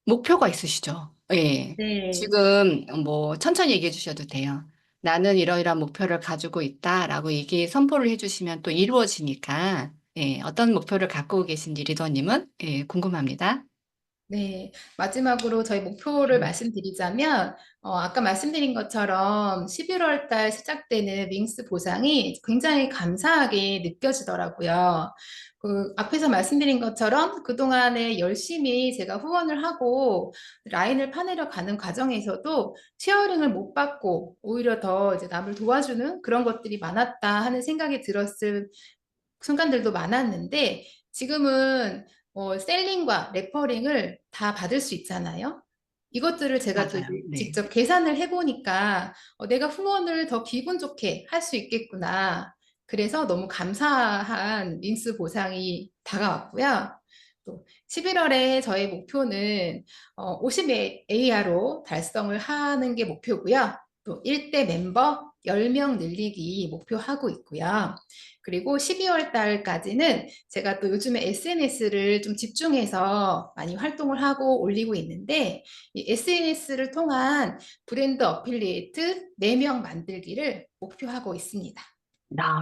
목표가 있으시죠? 예. 네, 지금 뭐 천천히 얘기해 주셔도 돼요. 나는 이러이러한 목표를 가지고 있다라고 선포를 해 주시면 또 이루어지니까, 예. 어떤 목표를 갖고 계신지 리더님은, 예, 궁금합니다. 네, 마지막으로 저희 목표를 음. 말씀드리자면, 아까 말씀드린 것처럼 11월 달 시작되는 윙스 보상이 굉장히 감사하게 느껴지더라고요. 그 앞에서 말씀드린 것처럼 그동안에 열심히 제가 후원을 하고 라인을 파내려 가는 과정에서도 쉐어링을 못 받고 오히려 더 이제 남을 도와주는 그런 것들이 많았다 하는 생각이 들었을 순간들도 많았는데 지금은 셀링과 레퍼링을 다 받을 수 있잖아요. 이것들을 제가 또 이제 맞아요. 네. 직접 계산을 해보니까 내가 후원을 더 기분 좋게 할 수 있겠구나. 그래서 너무 감사한 윙스 보상이 다가왔고요. 또 11월에 저의 목표는 50 AR로 달성을 하는 게 목표고요. 또 1대 멤버 10명 늘리기 목표하고 있고요. 그리고 12월 달까지는 제가 또 요즘에 SNS를 좀 집중해서 많이 활동을 하고 올리고 있는데 이 SNS를 통한 브랜드 어필리에이트 4명 만들기를 목표하고 있습니다.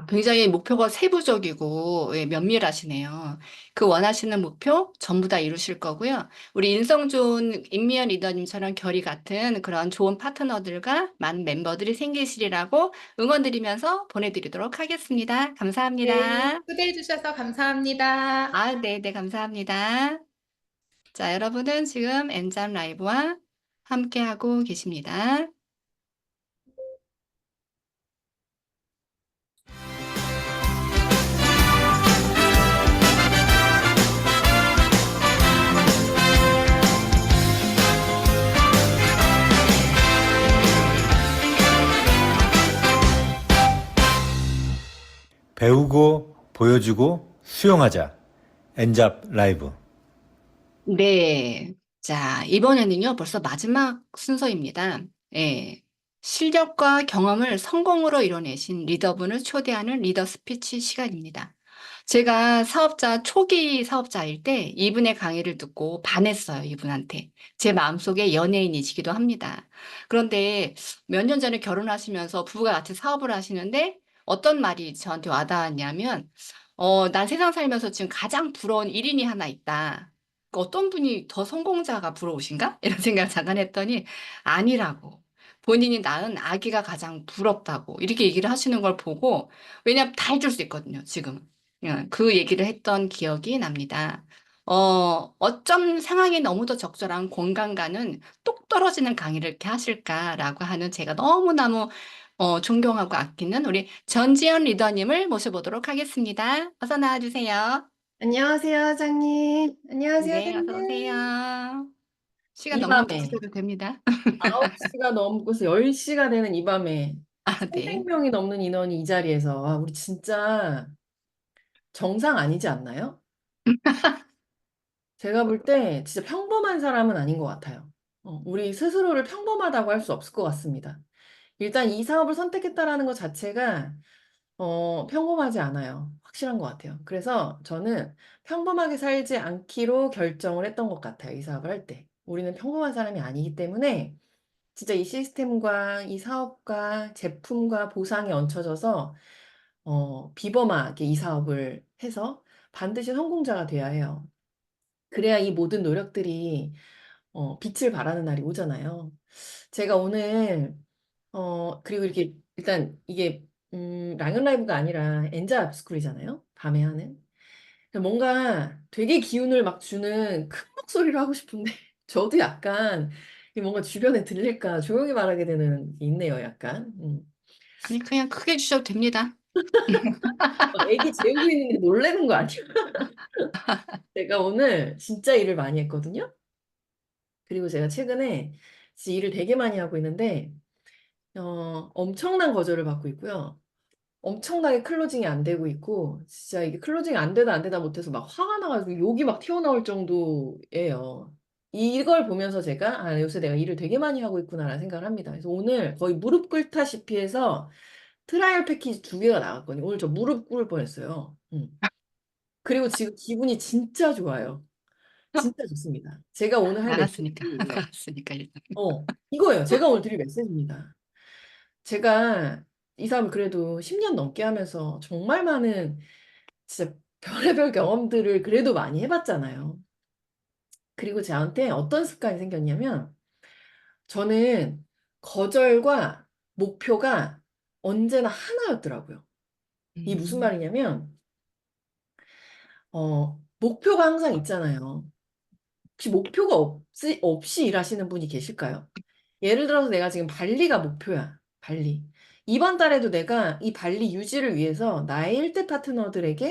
굉장히 목표가 세부적이고 예, 면밀하시네요. 그 원하시는 목표 전부 다 이루실 거고요. 우리 인성 좋은 임미연 리더님처럼 결이 같은 그런 좋은 파트너들과 많은 멤버들이 생기시리라고 응원드리면서 보내드리도록 하겠습니다. 네, 감사합니다. 초대해 주셔서 감사합니다. 네, 감사합니다. 자, 여러분은 지금 엔잡 라이브와 함께하고 계십니다. 배우고 보여주고 수용하자. 엔잡 라이브. 네. 자, 이번에는요, 벌써 마지막 순서입니다. 예. 실력과 경험을 성공으로 이뤄내신 리더분을 초대하는 리더 스피치 시간입니다. 제가 초기 사업자일 때 이분의 강의를 듣고 반했어요, 이분한테. 제 마음속에 연예인이시기도 합니다. 그런데 몇 년 전에 결혼하시면서 부부가 같이 사업을 하시는데 어떤 말이 저한테 와닿았냐면, 난 세상 살면서 지금 가장 부러운 1인이 하나 있다. 어떤 분이 더 성공자가 부러우신가? 이런 생각을 잠깐 했더니 아니라고. 본인이 낳은 아기가 가장 부럽다고 이렇게 얘기를 하시는 걸 보고 왜냐면 다 해줄 수 있거든요, 지금. 그 얘기를 했던 기억이 납니다. 어쩜 상황이 너무도 적절한 공간과는 똑 떨어지는 강의를 이렇게 하실까라고 하는 제가 너무너무 존경하고 아끼는 우리 전지현 리더님을 모셔보도록 하겠습니다. 어서 나와주세요. 안녕하세요, 장님. 안녕하세요, 네, 어서 장님. 오세요. 시간 이 넉넉 밤에 드셔도 됩니다. 9시가 넘고서 10시가 되는 이 밤에 네. 300명이 넘는 인원이 이 자리에서 우리 진짜 정상 아니지 않나요? 제가 볼 때 진짜 평범한 사람은 아닌 것 같아요. 우리 스스로를 평범하다고 할 수 없을 것 같습니다. 일단 이 사업을 선택했다라는 것 자체가 평범하지 않아요. 확실한 것 같아요. 그래서 저는 평범하게 살지 않기로 결정을 했던 것 같아요. 이 사업을 할 때. 우리는 평범한 사람이 아니기 때문에 진짜 이 시스템과 이 사업과 제품과 보상이 얹혀져서 비범하게 이 사업을 해서 반드시 성공자가 돼야 해요. 그래야 이 모든 노력들이 빛을 발하는 날이 오잖아요. 제가 오늘 그리고 이렇게 일단 이게 랑은 라이브가 아니라 엔자 스쿨이잖아요. 밤에 하는. 뭔가 되게 기운을 막 주는 큰 목소리로 하고 싶은데 저도 약간 이게 뭔가 주변에 들릴까 조용히 말하게 되는 게 있네요. 약간. 아니, 그냥 크게 주셔도 됩니다. 막 애기 재우고 있는데 놀래는 거 아니야? 제가 오늘 진짜 일을 많이 했거든요. 그리고 제가 최근에 진짜 일을 되게 많이 하고 있는데 엄청난 거절을 받고 있고요. 엄청나게 클로징이 안 되고 있고 진짜 이게 클로징이 안 되다 못해서 막 화가 나가지고 욕이 막 튀어나올 정도예요. 이걸 보면서 제가 요새 내가 일을 되게 많이 하고 있구나라는 생각을 합니다. 그래서 오늘 거의 무릎 꿇다시피 해서 트라이얼 패키지 2개가 나왔거든요. 오늘 저 무릎 꿇을 뻔했어요. 그리고 지금 기분이 진짜 좋아요. 진짜 좋습니다. 제가 오늘 할 알았으니까. 메시지, 알았으니까 일단. 이거예요. 제가 오늘 드릴 메시지입니다. 제가 이 사업을 그래도 10년 넘게 하면서 정말 많은 진짜 별의별 경험들을 그래도 많이 해봤잖아요. 그리고 저한테 어떤 습관이 생겼냐면 저는 거절과 목표가 언제나 하나였더라고요. 이게 무슨 말이냐면 목표가 항상 있잖아요. 혹시 목표가 없이 일하시는 분이 계실까요? 예를 들어서 내가 지금 발리가 목표야. 발리. 이번 달에도 내가 이 발리 유지를 위해서 나의 일대 파트너들과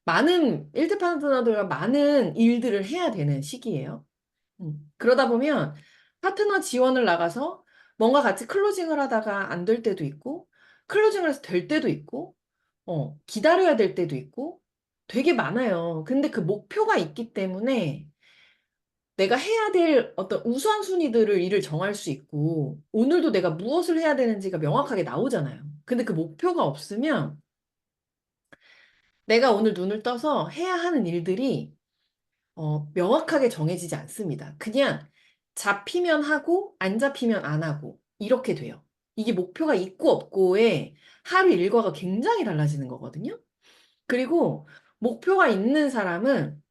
많은 일들을 해야 되는 시기예요. 그러다 보면 파트너 지원을 나가서 뭔가 같이 클로징을 하다가 안 될 때도 있고, 클로징을 해서 될 때도 있고, 기다려야 될 때도 있고, 되게 많아요. 근데 그 목표가 있기 때문에 내가 해야 될 어떤 우선순위들을 일을 정할 수 있고, 오늘도 내가 무엇을 해야 되는지가 명확하게 나오잖아요. 근데 그 목표가 없으면 내가 오늘 눈을 떠서 해야 하는 일들이 명확하게 정해지지 않습니다. 그냥 잡히면 하고, 안 잡히면 안 하고, 이렇게 돼요. 이게 목표가 있고 없고의 하루 일과가 굉장히 달라지는 거거든요. 그리고 목표가 있는 사람은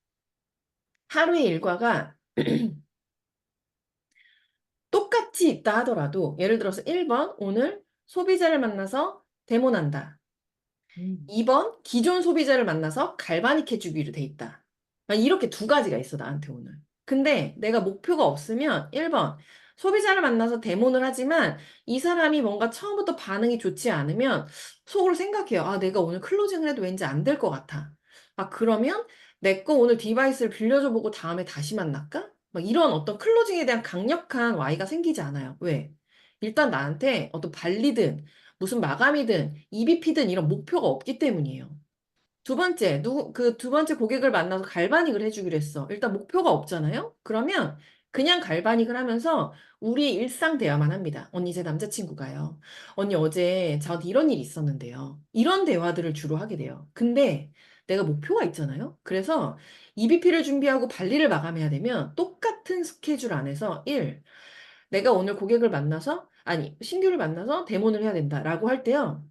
하루의 일과가 똑같이 있다 하더라도, 예를 들어서 1번, 오늘 소비자를 만나서 데모난다. 2번, 기존 소비자를 만나서 갈바닉 해주기로 돼 있다. 이렇게 두 가지가 있어, 나한테 오늘. 근데 내가 목표가 없으면 1번, 소비자를 만나서 데모를 하지만 이 사람이 뭔가 처음부터 반응이 좋지 않으면 속으로 생각해요. 아, 내가 오늘 클로징을 해도 왠지 안 될 것 같아. 아, 그러면 내 거 오늘 디바이스를 빌려줘 보고 다음에 다시 만날까? 막 이런 어떤 클로징에 대한 강력한 와이가 생기지 않아요. 왜? 일단 나한테 어떤 발리든 무슨 마감이든 EBP든 이런 목표가 없기 때문이에요. 두 번째, 그 두 번째 고객을 만나서 갈바닉을 해주기로 했어. 일단 목표가 없잖아요? 그러면 그냥 갈바닉을 하면서 우리 일상 대화만 합니다. 언니, 제 남자친구가요. 언니, 어제 저한테 이런 일이 있었는데요. 이런 대화들을 주로 하게 돼요. 근데 내가 목표가 있잖아요? 그래서 EBP를 준비하고 발리를 마감해야 되면 똑같은 스케줄 안에서 내가 오늘 고객을 만나서, 아니, 신규를 만나서 데모를 해야 된다라고 할 때요.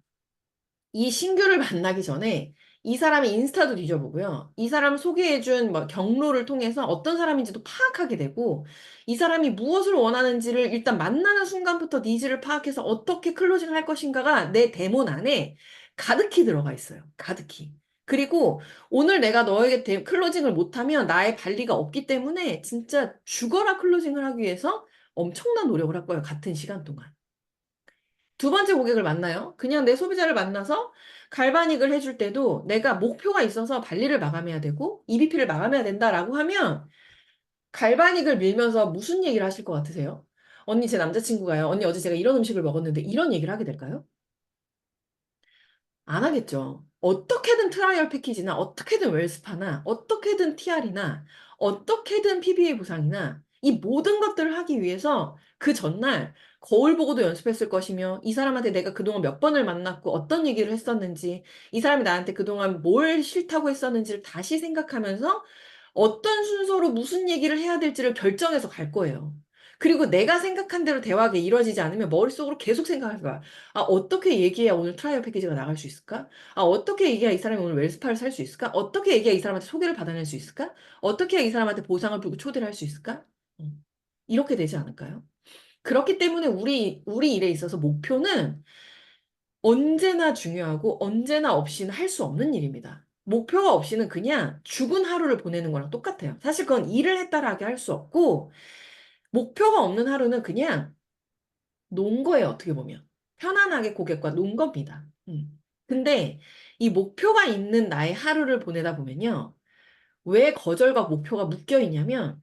이 신규를 만나기 전에 이 사람의 인스타도 뒤져보고요. 이 사람 소개해준 뭐 경로를 통해서 어떤 사람인지도 파악하게 되고, 이 사람이 무엇을 원하는지를 일단 만나는 순간부터 니즈를 파악해서 어떻게 클로징을 할 것인가가 내 데몬 안에 가득히 들어가 있어요. 가득히. 그리고 오늘 내가 너에게 클로징을 못하면 나의 발리가 없기 때문에 진짜 죽어라 클로징을 하기 위해서 엄청난 노력을 할 거예요. 같은 시간 동안. 두 번째 고객을 만나요. 그냥 내 소비자를 만나서 갈바닉을 해줄 때도 내가 목표가 있어서 발리를 마감해야 되고 EBP를 마감해야 된다라고 하면 갈바닉을 밀면서 무슨 얘기를 하실 것 같으세요? 언니, 제 남자친구가요. 언니, 어제 제가 이런 음식을 먹었는데 이런 얘기를 하게 될까요? 안 하겠죠. 어떻게든 트라이얼 패키지나 어떻게든 웰스파나 어떻게든 TR이나 어떻게든 PBA 보상이나 이 모든 것들을 하기 위해서 그 전날 거울 보고도 연습했을 것이며 이 사람한테 내가 그동안 몇 번을 만났고 어떤 얘기를 했었는지 이 사람이 나한테 그동안 뭘 싫다고 했었는지를 다시 생각하면서 어떤 순서로 무슨 얘기를 해야 될지를 결정해서 갈 거예요. 그리고 내가 생각한 대로 대화가 이루어지지 않으면 머릿속으로 계속 생각할 거야. 아, 어떻게 얘기해야 오늘 트라이얼 패키지가 나갈 수 있을까? 아, 어떻게 얘기해야 이 사람이 오늘 웰스파를 살 수 있을까? 어떻게 얘기해야 이 사람한테 소개를 받아낼 수 있을까? 어떻게 해야 이 사람한테 보상을 부르고 초대를 할 수 있을까? 이렇게 되지 않을까요? 그렇기 때문에 우리 일에 있어서 목표는 언제나 중요하고 언제나 없이는 할 수 없는 일입니다. 목표가 없이는 그냥 죽은 하루를 보내는 거랑 똑같아요. 사실 그건 일을 했다라고 할 수 없고, 목표가 없는 하루는 그냥 논 거예요, 어떻게 보면. 편안하게 고객과 논 겁니다. 근데 이 목표가 있는 나의 하루를 보내다 보면요. 왜 거절과 목표가 묶여 있냐면,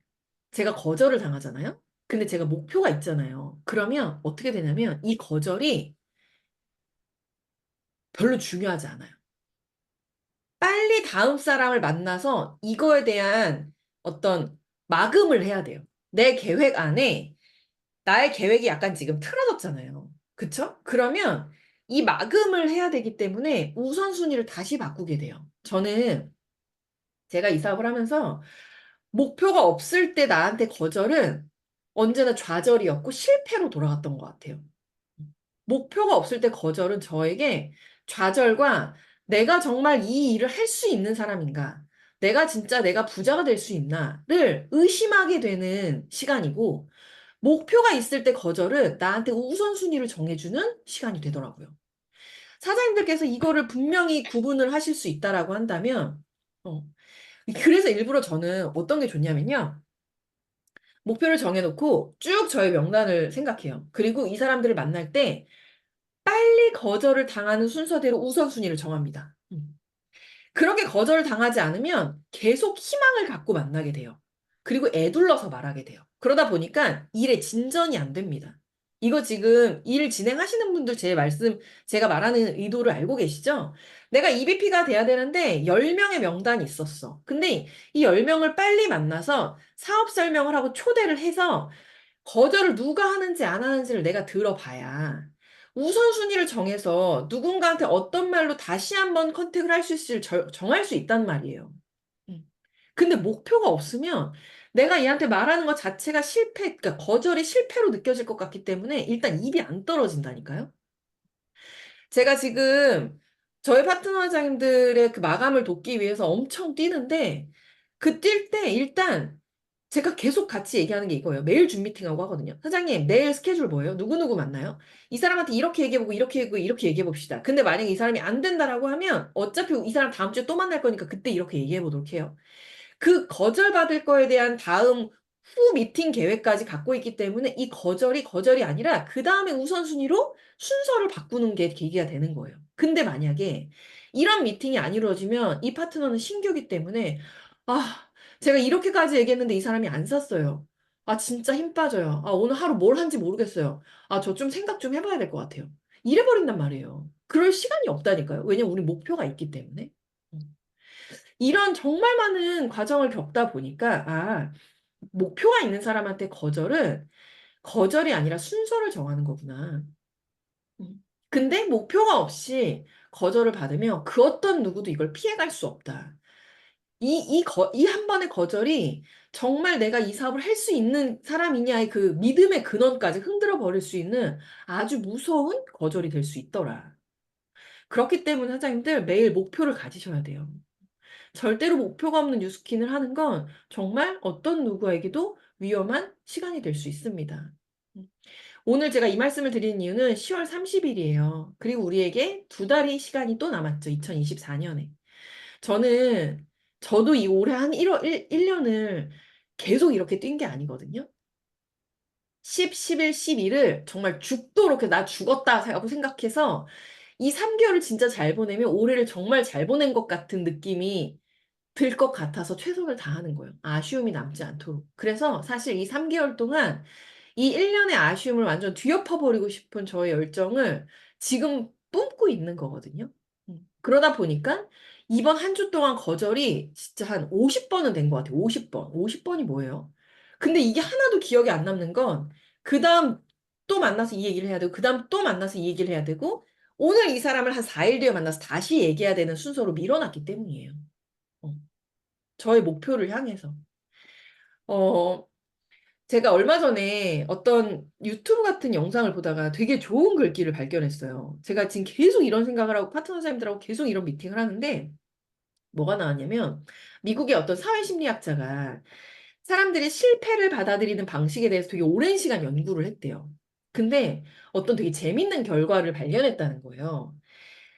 제가 거절을 당하잖아요? 근데 제가 목표가 있잖아요. 그러면 어떻게 되냐면, 이 거절이 별로 중요하지 않아요. 빨리 다음 사람을 만나서 이거에 대한 어떤 마금을 해야 돼요. 내 계획 안에 나의 계획이 약간 지금 틀어졌잖아요. 그쵸? 그러면 이 마금을 해야 되기 때문에 우선순위를 다시 바꾸게 돼요. 저는 제가 이 사업을 하면서 목표가 없을 때 나한테 거절은 언제나 좌절이었고 실패로 돌아갔던 것 같아요. 목표가 없을 때 거절은 저에게 좌절과 내가 정말 이 일을 할 수 있는 사람인가? 내가 진짜 내가 부자가 될 수 있나를 의심하게 되는 시간이고, 목표가 있을 때 거절은 나한테 우선순위를 정해주는 시간이 되더라고요. 사장님들께서 이거를 분명히 구분을 하실 수 있다라고 한다면, 어, 그래서 일부러 저는 어떤 게 좋냐면요. 목표를 정해놓고 쭉 저의 명단을 생각해요. 그리고 이 사람들을 만날 때 빨리 거절을 당하는 순서대로 우선순위를 정합니다. 그렇게 거절을 당하지 않으면 계속 희망을 갖고 만나게 돼요. 그리고 애둘러서 말하게 돼요. 그러다 보니까 일에 진전이 안 됩니다. 이거 지금 일 진행하시는 분들 제가 말하는 의도를 알고 계시죠? 내가 EBP가 돼야 되는데 10명의 명단이 있었어. 근데 이 10명을 빨리 만나서 사업 설명을 하고 초대를 해서 거절을 누가 하는지 안 하는지를 내가 들어봐야 우선순위를 정해서 누군가한테 어떤 말로 다시 한번 컨택을 할 수 있을지 정할 수 있단 말이에요. 음. 근데 목표가 없으면 내가 얘한테 말하는 것 자체가 그러니까 거절이 실패로 느껴질 것 같기 때문에 일단 입이 안 떨어진다니까요. 제가 지금 저희 파트너 회장님들의 그 마감을 돕기 위해서 엄청 뛰는데 그 뛸 때 일단 제가 계속 같이 얘기하는 게 이거예요. 매일 줌 미팅하고 하거든요. 사장님, 내일 스케줄 뭐예요? 누구누구 만나요? 이 사람한테 이렇게 얘기해보고, 이렇게 얘기해보고, 이렇게 얘기해봅시다. 근데 만약에 이 사람이 안 된다라고 하면 어차피 이 사람 다음 주에 또 만날 거니까 그때 이렇게 얘기해보도록 해요. 그 거절받을 거에 대한 다음 후 미팅 계획까지 갖고 있기 때문에 이 거절이 아니라 그 다음에 우선순위로 순서를 바꾸는 게 계기가 되는 거예요. 근데 만약에 이런 미팅이 안 이루어지면 이 파트너는 신규이기 때문에 아, 제가 이렇게까지 얘기했는데 이 사람이 안 샀어요. 아, 진짜 힘 빠져요. 아, 오늘 하루 뭘 한지 모르겠어요. 아, 저 좀 생각 좀 해봐야 될 것 같아요. 이래버린단 말이에요. 그럴 시간이 없다니까요. 왜냐면 우리 목표가 있기 때문에. 음. 이런 정말 많은 과정을 겪다 보니까, 목표가 있는 사람한테 거절이 아니라 순서를 정하는 거구나. 근데 목표가 없이 거절을 받으면 그 어떤 누구도 이걸 피해갈 수 없다. 이 한 번의 거절이 정말 내가 이 사업을 할 수 있는 사람이냐의 그 믿음의 근원까지 흔들어 버릴 수 있는 아주 무서운 거절이 될 수 있더라. 그렇기 때문에 사장님들 매일 목표를 가지셔야 돼요. 절대로 목표가 없는 뉴스킨을 하는 건 정말 어떤 누구에게도 위험한 시간이 될 수 있습니다. 오늘 제가 이 말씀을 드리는 이유는 10월 30일이에요. 그리고 우리에게 2달이 시간이 또 남았죠. 2024년에. 저도 이 올해 한 1년을 계속 이렇게 뛴 게 아니거든요. 10, 11, 12를 정말 죽도록 나 죽었다 하고 생각해서 이 3개월을 진짜 잘 보내면 올해를 정말 잘 보낸 것 같은 느낌이 들 것 같아서 최선을 다하는 거예요. 아쉬움이 남지 않도록. 그래서 사실 이 3개월 동안 이 1년의 아쉬움을 완전 뒤엎어버리고 싶은 저의 열정을 지금 뿜고 있는 거거든요. 그러다 보니까 이번 한 주 동안 거절이 진짜 한 50번은 된 것 같아요. 50번. 50번이 뭐예요? 근데 이게 하나도 기억에 안 남는 건 그 다음 또 만나서 이 얘기를 해야 되고 그 다음 또 만나서 이 얘기를 해야 되고 오늘 이 사람을 한 4일 뒤에 만나서 다시 얘기해야 되는 순서로 밀어놨기 때문이에요. 어, 저의 목표를 향해서. 어, 제가 얼마 전에 어떤 유튜브 같은 영상을 보다가 되게 좋은 글귀를 발견했어요. 제가 지금 계속 이런 생각을 하고 파트너사님들하고 계속 이런 미팅을 하는데 뭐가 나왔냐면 미국의 어떤 사회심리학자가 사람들이 실패를 받아들이는 방식에 대해서 되게 오랜 시간 연구를 했대요. 근데 어떤 되게 재밌는 결과를 발견했다는 거예요.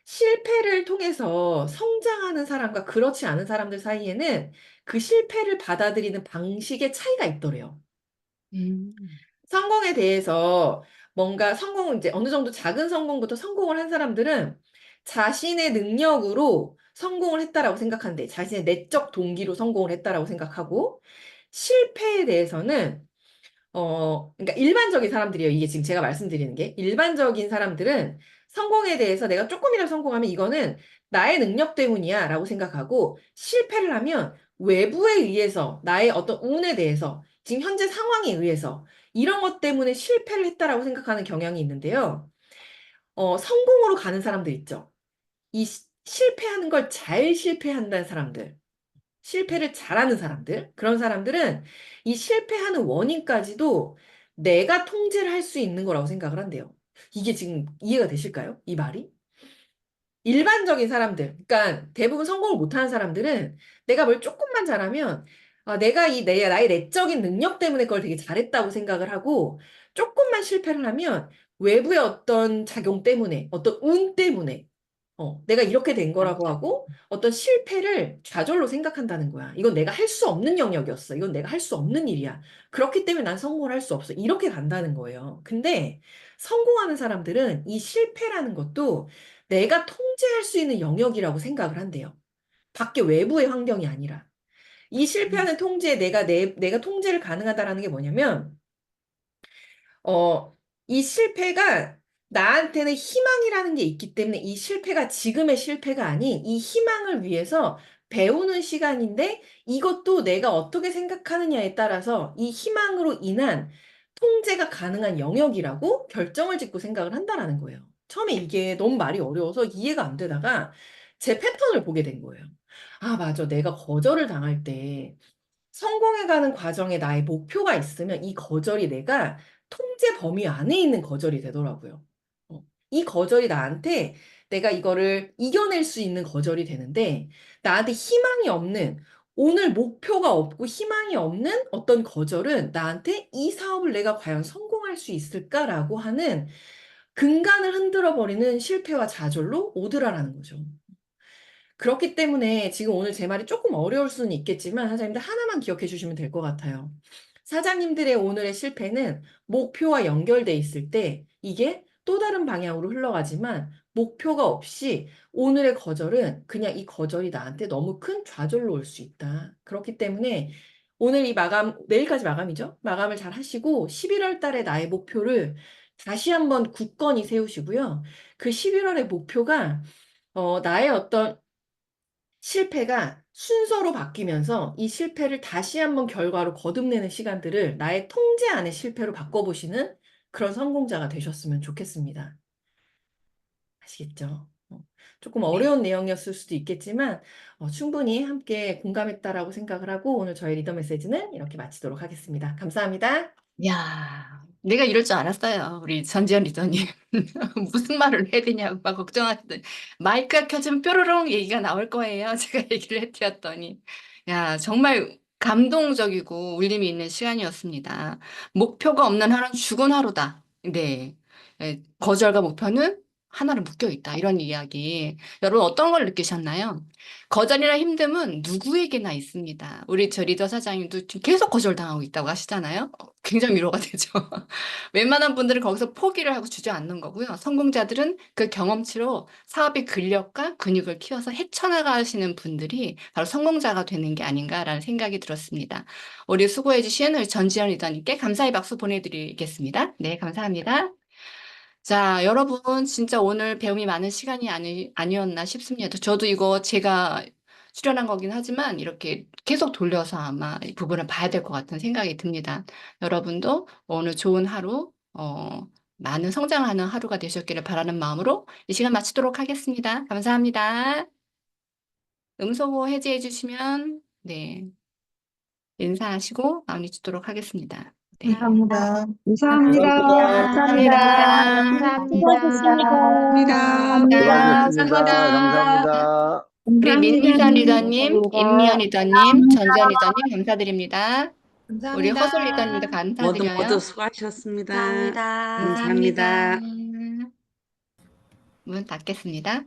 실패를 통해서 성장하는 사람과 그렇지 않은 사람들 사이에는 그 실패를 받아들이는 방식의 차이가 있더래요. 음. 성공에 대해서 뭔가 성공을 이제 어느 정도 작은 성공부터 성공을 한 사람들은 자신의 능력으로 성공을 했다라고 생각하는데 자신의 내적 동기로 성공을 했다라고 생각하고 실패에 대해서는 그러니까 일반적인 사람들이에요. 이게 지금 제가 말씀드리는 게 일반적인 사람들은 성공에 대해서 내가 조금이라도 성공하면 이거는 나의 능력 때문이야라고 생각하고 실패를 하면 외부에 의해서 나의 어떤 운에 대해서 지금 현재 상황에 의해서 이런 것 때문에 실패를 했다라고 생각하는 경향이 있는데요. 성공으로 가는 사람들 있죠. 실패하는 걸 잘 실패한다는 사람들. 실패를 잘하는 사람들, 그런 사람들은 이 실패하는 원인까지도 내가 통제를 할 수 있는 거라고 생각을 한대요. 이게 지금 이해가 되실까요? 이 말이? 일반적인 사람들, 그러니까 대부분 성공을 못하는 사람들은 내가 뭘 조금만 잘하면 내가 나의 내적인 능력 때문에 그걸 되게 잘했다고 생각을 하고 조금만 실패를 하면 외부의 어떤 작용 때문에, 어떤 운 때문에 내가 이렇게 된 거라고 하고 어떤 실패를 좌절로 생각한다는 거야. 이건 내가 할 수 없는 영역이었어. 이건 내가 할 수 없는 일이야. 그렇기 때문에 난 성공을 할 수 없어. 이렇게 간다는 거예요. 근데 성공하는 사람들은 이 실패라는 것도 내가 통제할 수 있는 영역이라고 생각을 한대요. 밖에 외부의 환경이 아니라. 이 실패하는 통제에 내가 통제를 가능하다라는 게 뭐냐면, 이 실패가 나한테는 희망이라는 게 있기 때문에 이 실패가 지금의 실패가 아닌 이 희망을 위해서 배우는 시간인데 이것도 내가 어떻게 생각하느냐에 따라서 이 희망으로 인한 통제가 가능한 영역이라고 결정을 짓고 생각을 한다라는 거예요. 처음에 이게 너무 말이 어려워서 이해가 안 되다가 제 패턴을 보게 된 거예요. 아, 맞아. 내가 거절을 당할 때 성공해가는 과정에 나의 목표가 있으면 이 거절이 내가 통제 범위 안에 있는 거절이 되더라고요. 이 거절이 나한테 내가 이거를 이겨낼 수 있는 거절이 되는데 나한테 희망이 없는 오늘 목표가 없고 희망이 없는 어떤 거절은 나한테 이 사업을 내가 과연 성공할 수 있을까라고 하는 근간을 흔들어 버리는 실패와 좌절로 오더라라는 거죠. 그렇기 때문에 지금 오늘 제 말이 조금 어려울 수는 있겠지만 사장님들 하나만 기억해 주시면 될 것 같아요. 사장님들의 오늘의 실패는 목표와 연결돼 있을 때 이게 또 다른 방향으로 흘러가지만 목표가 없이 오늘의 거절은 그냥 이 거절이 나한테 너무 큰 좌절로 올 수 있다. 그렇기 때문에 오늘 이 내일까지 마감이죠? 마감을 잘 하시고 11월 달에 나의 목표를 다시 한번 굳건히 세우시고요. 그 11월의 목표가 나의 어떤 실패가 순서로 바뀌면서 이 실패를 다시 한번 결과로 거듭내는 시간들을 나의 통제 안의 실패로 바꿔보시는 그런 성공자가 되셨으면 좋겠습니다. 아시겠죠? 조금 어려운 내용이었을 수도 있겠지만 충분히 함께 공감했다라고 생각을 하고 오늘 저희 리더 메시지는 이렇게 마치도록 하겠습니다. 감사합니다. 야, 내가 이럴 줄 알았어요. 우리 전지현 리더님. 무슨 말을 해야 되냐고 막 걱정하시더니 마이크가 켜지면 뾰로롱 얘기가 나올 거예요. 제가 얘기를 해드렸더니. 야, 정말 감동적이고 울림이 있는 시간이었습니다. 목표가 없는 하루는 죽은 하루다. 네. 거절과 목표는 하나로 묶여 있다. 이런 이야기. 여러분 어떤 걸 느끼셨나요? 거절이나 힘듦은 누구에게나 있습니다. 우리 저 리더 사장님도 지금 계속 거절당하고 있다고 하시잖아요. 굉장히 위로가 되죠. 웬만한 분들은 거기서 포기를 하고 주저앉는 거고요. 성공자들은 그 경험치로 사업의 근력과 근육을 키워서 헤쳐나가시는 분들이 바로 성공자가 되는 게 아닌가라는 생각이 들었습니다. 우리 수고해주신 우리 전지현 리더님께 감사의 박수 보내드리겠습니다. 네, 감사합니다. 자, 여러분, 진짜 오늘 배움이 많은 시간이 아니었나 싶습니다. 저도 이거 제가 출연한 거긴 하지만 이렇게 계속 돌려서 아마 이 부분을 봐야 될 것 같은 생각이 듭니다. 여러분도 오늘 좋은 하루, 많은 성장하는 하루가 되셨기를 바라는 마음으로 이 시간 마치도록 하겠습니다. 감사합니다. 음소거 해제해 주시면, 네, 인사하시고 마무리 짓도록 하겠습니다. 네. 감사합니다. 감사합니다. 감사합니다. 감사합니다. 수고하셨습니다. 감사합니다. 우리 민미선 리더님, 임미연 리더님, 전지현 리더님 감사드립니다. 우리 감사합니다. 허솔 리더님도 모두 감사드려요. 수고하셨습니다. 감사합니다. 감사합니다. 문 닫겠습니다.